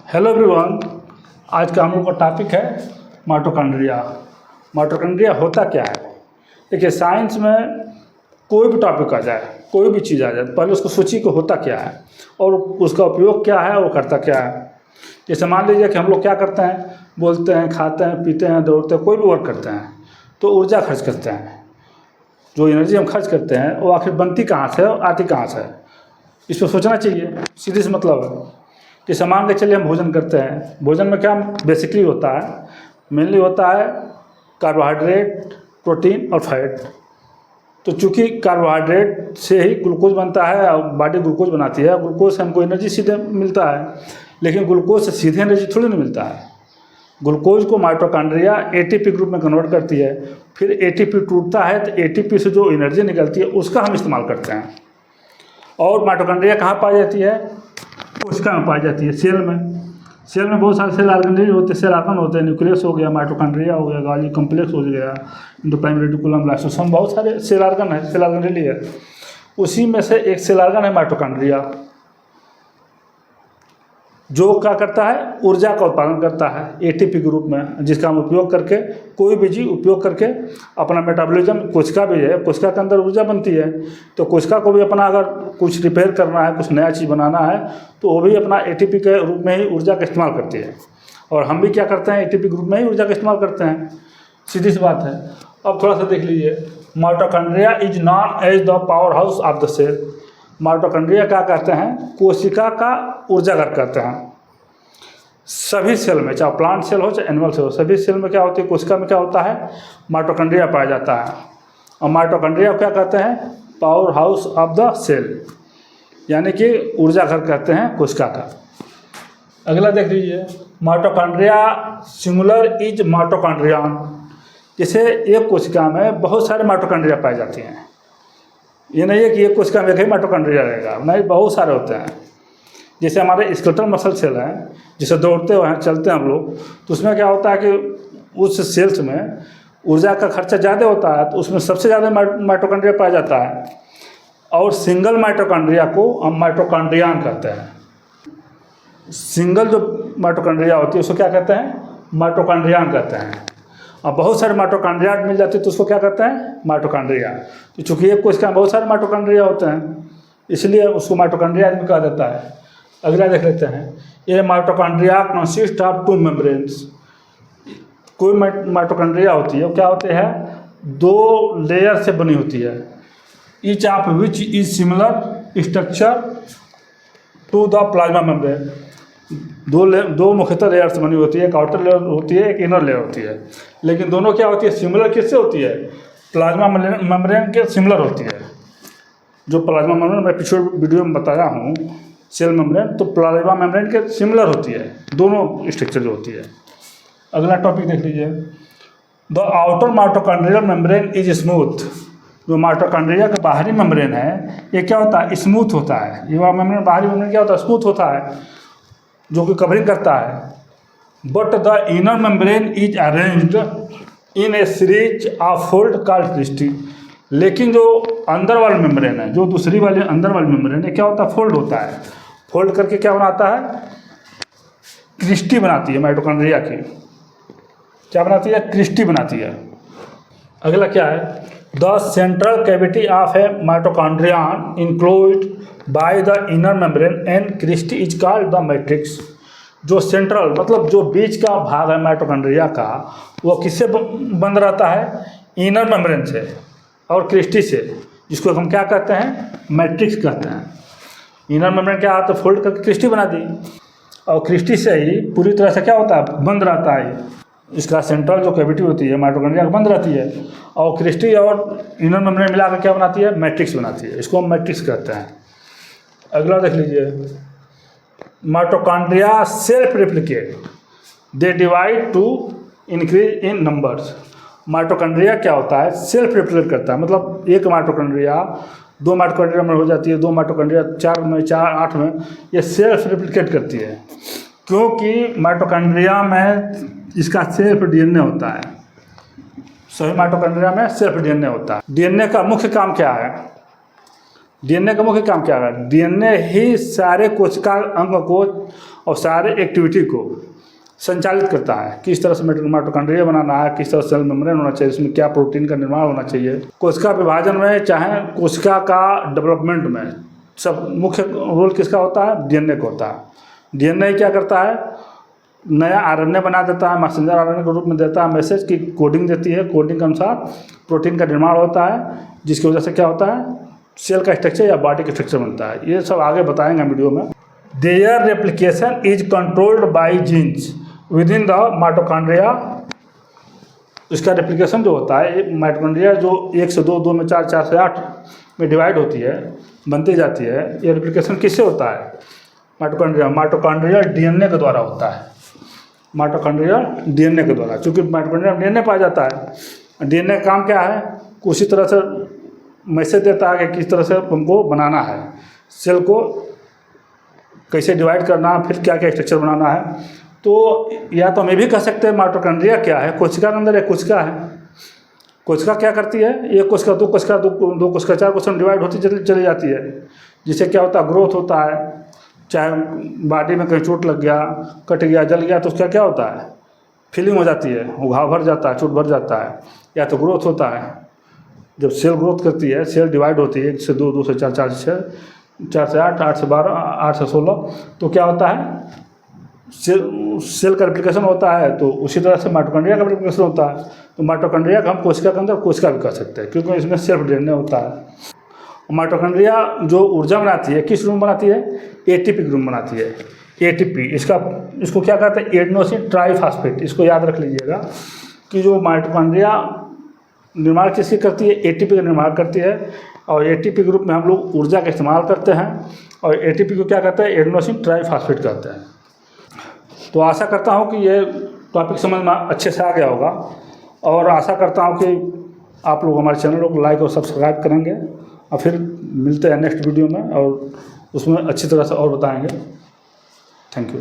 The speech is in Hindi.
Hello everyone. आज का हम लोग का टॉपिक है माइटोकॉन्ड्रिया। माइटोकॉन्ड्रिया होता क्या है? देखिए, साइंस में कोई भी टॉपिक आ जाए, कोई भी चीज़ आ जाए, पहले उसको सोचिए कि होता क्या है और उसका उपयोग क्या है, वो करता क्या है। जैसे मान लीजिए कि हम लोग क्या करते हैं, बोलते हैं, खाते हैं, पीते हैं, दौड़ते हैं, कोई भी वर्क करते हैं तो ऊर्जा खर्च करते हैं। जो एनर्जी हम खर्च करते हैं वो आखिर बनती कहाँ से और आती कहाँ से है, इस पर सोचना चाहिए। सीधे से मतलब है कि मान के चलिए हम भोजन करते हैं, भोजन में क्या बेसिकली होता है, मेनली होता है कार्बोहाइड्रेट, प्रोटीन और फैट। तो चूँकि कार्बोहाइड्रेट से ही ग्लूकोज बनता है और बॉडी ग्लूकोज बनाती है, ग्लूकोज से हमको एनर्जी सीधे मिलता है, लेकिन ग्लूकोज से सीधे एनर्जी थोड़ी नहीं मिलता है। ग्लूकोज को माइटोकॉन्ड्रिया एटीपी ग्रुप में कन्वर्ट करती है, फिर एटीपी टूटता है तो एटीपी से जो एनर्जी निकलती है उसका हम इस्तेमाल करते हैं। और माइटोकॉन्ड्रिया कहाँ पाई जाती है? कोशिका में पाई जाती है, सेल में। सेल में बहुत सारे सेल ऑर्गेनेल होते हैं, सेल ऑर्गन होते हैं। न्यूक्लियस हो गया, माइटोकॉन्ड्रिया हो गया, गाली कॉम्प्लेक्स हो गया, एंडोप्लाज्मिक रेटिकुलम, ब्लास्टोसोम, बहुत सारे सेल ऑर्गन है, सेल ऑर्गेनेल है। उसी में से एक सेल ऑर्गन है माइटोकॉन्ड्रिया, जो क्या करता है, ऊर्जा का उत्पादन करता है एटीपी के रूप में, जिसका हम उपयोग करके, कोई भी जीव उपयोग करके अपना मेटाबॉलिज्म, कोशिका भी है, कोशिका के अंदर ऊर्जा बनती है, तो कोशिका को भी अपना अगर कुछ रिपेयर करना है, कुछ नया चीज़ बनाना है, तो वो भी अपना एटीपी के रूप में ही ऊर्जा का इस्तेमाल करती है। और हम भी क्या करते हैं, एटीपी ग्रुप में ही ऊर्जा का इस्तेमाल करते हैं। सीधी सी बात है। अब थोड़ा सा देख लीजिए, mitochondria is known as the power house of the cell. Mitochondria क्या कहते हैं? कोशिका का ऊर्जा घर कहते हैं। सभी सेल में, चाहे प्लांट सेल हो चाहे एनिमल सेल हो, सभी सेल में क्या होती है, कोशिका में क्या होता है, माइटोकॉन्ड्रिया पाया जाता है। और माइटोकॉन्ड्रिया क्या कहते हैं? Power house of the cell, यानी कि ऊर्जा घर कहते हैं कोशिका का। अगला देख लीजिए, माइटोकॉन्ड्रिया सिंगुलर इज माइटोकॉन्ड्रियन। जैसे एक कोशिका में बहुत सारे माइटोकॉन्ड्रिया पाए जाते हैं। ये नहीं है कि एक कोशिका में एक ही माइटोकॉन्ड्रिया रहेगा, नहीं, बहुत सारे होते हैं। जैसे हमारे स्केलेटल मसल सेल हैं, जिसे दौड़ते हुए हैं, चलते हैं हम लोग, तो उसमें क्या होता है कि उस सेल्स में ऊर्जा का खर्चा ज़्यादा होता है, तो उसमें सबसे ज़्यादा माइटोकॉन्ड्रिया पाया जाता है। और सिंगल माइटोकॉन्ड्रिया को हम माइटोकॉन्ड्रियन कहते हैं। सिंगल जो माइटोकॉन्ड्रिया होती है उसको क्या कहते हैं? माइटोकॉन्ड्रियन कहते हैं। और बहुत सारे माइटोकॉन्ड्रिया मिल जाते हैं तो उसको क्या कहते हैं? माइटोकॉन्ड्रिया। तो चूँकि एक कोशिका में बहुत सारे माइटोकॉन्ड्रिया होते हैं, इसलिए उसको माइटोकॉन्ड्रिया आदमी कहा जाता है। अगला देख लेते हैं, ये माइटोकॉन्ड्रिया कंसिस्ट ऑफ 2 मेम्ब्रेन्स। कोई माइटोकॉन्ड्रिया होती है, वो क्या होते हैं, 2 लेयर से बनी होती है। Each of which is similar structure to the plasma membrane. दो मुख्यतः लेयर से बनी होती है, एक आउटर लेयर होती है, एक इनर लेयर होती है। लेकिन दोनों क्या होती है, सिमिलर किससे होती है? प्लाज्मा मेम्ब्रेन के सिमिलर होती है। जो प्लाज्मा मेम्ब्रेन मैं पिछले वीडियो में बताया हूँ, सेल मेम्ब्रेन, तो प्लाज्मा मेम्ब्रेन के सिमिलर होती है, दोनों स्ट्रक्चर जो होती है। अगला टॉपिक देख लीजिए, the outer mitochondrial membrane is smooth. जो माइटोकॉन्ड्रिया का बाहरी मेम्ब्रेन है, ये क्या होता है, स्मूथ होता है। ये मेम्ब्रेन, बाहरी मेम्ब्रेन क्या होता है, स्मूथ होता है, जो कि कवरिंग करता है। But the inner membrane is arranged in a series of fold called cristae. लेकिन जो अंदर वाला मेम्ब्रेन है, जो दूसरी वाली अंदर वाली मेम्ब्रेन है, क्या होता है, फोल्ड होता है। फोल्ड करके क्या बनाता है, क्रिस्टी बनाती है माइटोकॉन्ड्रिया की। क्या बनाती है? क्रिस्टी बनाती है। अगला क्या है, the central cavity of a mitochondrion enclosed by the inner membrane and cristae is called the matrix. जो सेंट्रल मतलब जो बीच का भाग है माइटोकॉन्ड्रिया का, वो किससे बंद रहता है? इनर मेम्ब्रेन से और क्रिस्टी से, जिसको हम क्या कहते हैं, मैट्रिक्स कहते हैं। इनर मेम्ब्रेन क्या आता है, फोल्ड करके क्रिस्टी बना दी, और क्रिस्टी से ही पूरी तरह से क्या होता है, बंद रहता है। इसका सेंट्रल जो कैविटी होती है माइटोकॉन्ड्रिया का बंद रहती है, और क्रिस्टी और इनर मेम्ब्रेन मिलाकर क्या बनाती है, मैट्रिक्स बनाती है। इसको हम मैट्रिक्स कहते हैं। अगला देख लीजिए, mitochondria self replicate, they divide two increase in numbers. Mitochondria क्या होता है, सेल्फ रेप्लिकेट करता है। मतलब एक माइटोकॉन्ड्रिया 2 माइटोकॉन्ड्रिया में हो जाती है, 2 माइटोकॉन्ड्रिया 4 में, 4 8 में, ये सेल्फ रेप्लिकेट करती है। क्योंकि माइटोकॉन्ड्रिया में इसका सेल्फ डीएनए होता है। सभी माइटोकॉन्ड्रिया में सेल्फ डीएनए होता है। डीएनए का मुख्य काम क्या है? डीएनए का मुख्य काम क्या है? डीएनए ही सारे कोशिका अंग को और सारे एक्टिविटी को संचालित करता है। किस तरह से माइटोकॉन्ड्रिया बनाना है, किस तरह सेल मेम्ब्रेन होना चाहिए, इसमें क्या प्रोटीन का निर्माण होना चाहिए, कोशिका विभाजन में चाहे कोशिका का डेवलपमेंट में सब मुख्य रोल किसका होता है, डीएनए का होता है। डीएनए क्या करता है, नया आरएनए बना देता है, मैसेंजर आरएनए के रूप में देता है मैसेज की कोडिंग देती है, कोडिंग के अनुसार प्रोटीन का निर्माण होता है, जिसकी वजह से क्या होता है, सेल का स्ट्रक्चर या बॉडी का स्ट्रक्चर बनता है। ये सब आगे बताएंगे वीडियो में। Their replication is controlled by genes within the mitochondria. इसका रेप्लिकेशन जो होता है, माइटोकॉन्ड्रिया जो 1 से 2, 2 में 4, 4 से 8 में डिवाइड होती है, बनती जाती है, ये रेप्लिकेशन किससे होता है, माइटोकॉन्ड्रिया डीएनए के द्वारा होता है। माइटोकॉन्ड्रिया डीएनए के द्वारा, चूँकि माइटोकॉन्ड्रिया में डीएनए पाया जाता है। डीएनए का काम क्या है, उसी तरह से मैसेज देता है कि किस तरह से हमको बनाना है, सेल को कैसे डिवाइड करना है, फिर क्या क्या स्ट्रक्चर बनाना है। तो या तो हम ये भी कह सकते हैं माइटोकॉन्ड्रिया क्या है, कोशिका के अंदर एक कोशिका है। कोशिका क्या करती है, एक कोशिका, दो कोशिका, दो कोशिका, 4 कोशिका में डिवाइड होती चली जाती है, जिससे क्या होता है, ग्रोथ होता है। चाहे बॉडी में कहीं चोट लग गया, कट गया, जल गया, तो उसका क्या होता है, फीलिंग हो जाती है, वो घाव भर जाता है, चोट भर जाता है। या तो ग्रोथ होता है, जब सेल ग्रोथ करती है, सेल डिवाइड होती है 1 से 2, 2 से 4, 4 से 6, 4 से 8, 8 से 12, 8 से 16, तो क्या होता है, सेल का रेप्लिकेशन होता है। तो उसी तरह से माइटोकॉन्ड्रिया का रेप्लिकेशन होता है। तो माइटोकॉन्ड्रिया का हम कोशिका के अंदर कोशिका भी कह सकते हैं, क्योंकि इसमें सेल्फ डीएनए होता है। माइटोकॉन्ड्रिया जो ऊर्जा बनाती है, किस रूप में बनाती है, एटीपी के रूप में बनाती है। एटीपी, इसको क्या कहते हैं, एडेनोसिन ट्राइफॉस्फेट। इसको याद रख लीजिएगा कि जो माइटोकॉन्ड्रिया निर्माण किसकी करती है, एटीपी का निर्माण करती है। और एटीपी के रूप में हम लोग ऊर्जा का इस्तेमाल करते हैं। और एटीपी को क्या कहते हैं, एडेनोसिन ट्राइफॉस्फेट कहते हैं। तो आशा करता हूँ कि ये टॉपिक समझ में अच्छे से आ गया होगा, और आशा करता हूँ कि आप लोग हमारे चैनल को लाइक और सब्सक्राइब करेंगे। और फिर मिलते हैं नेक्स्ट वीडियो में, और उसमें अच्छी तरह से और बताएंगे। Thank you.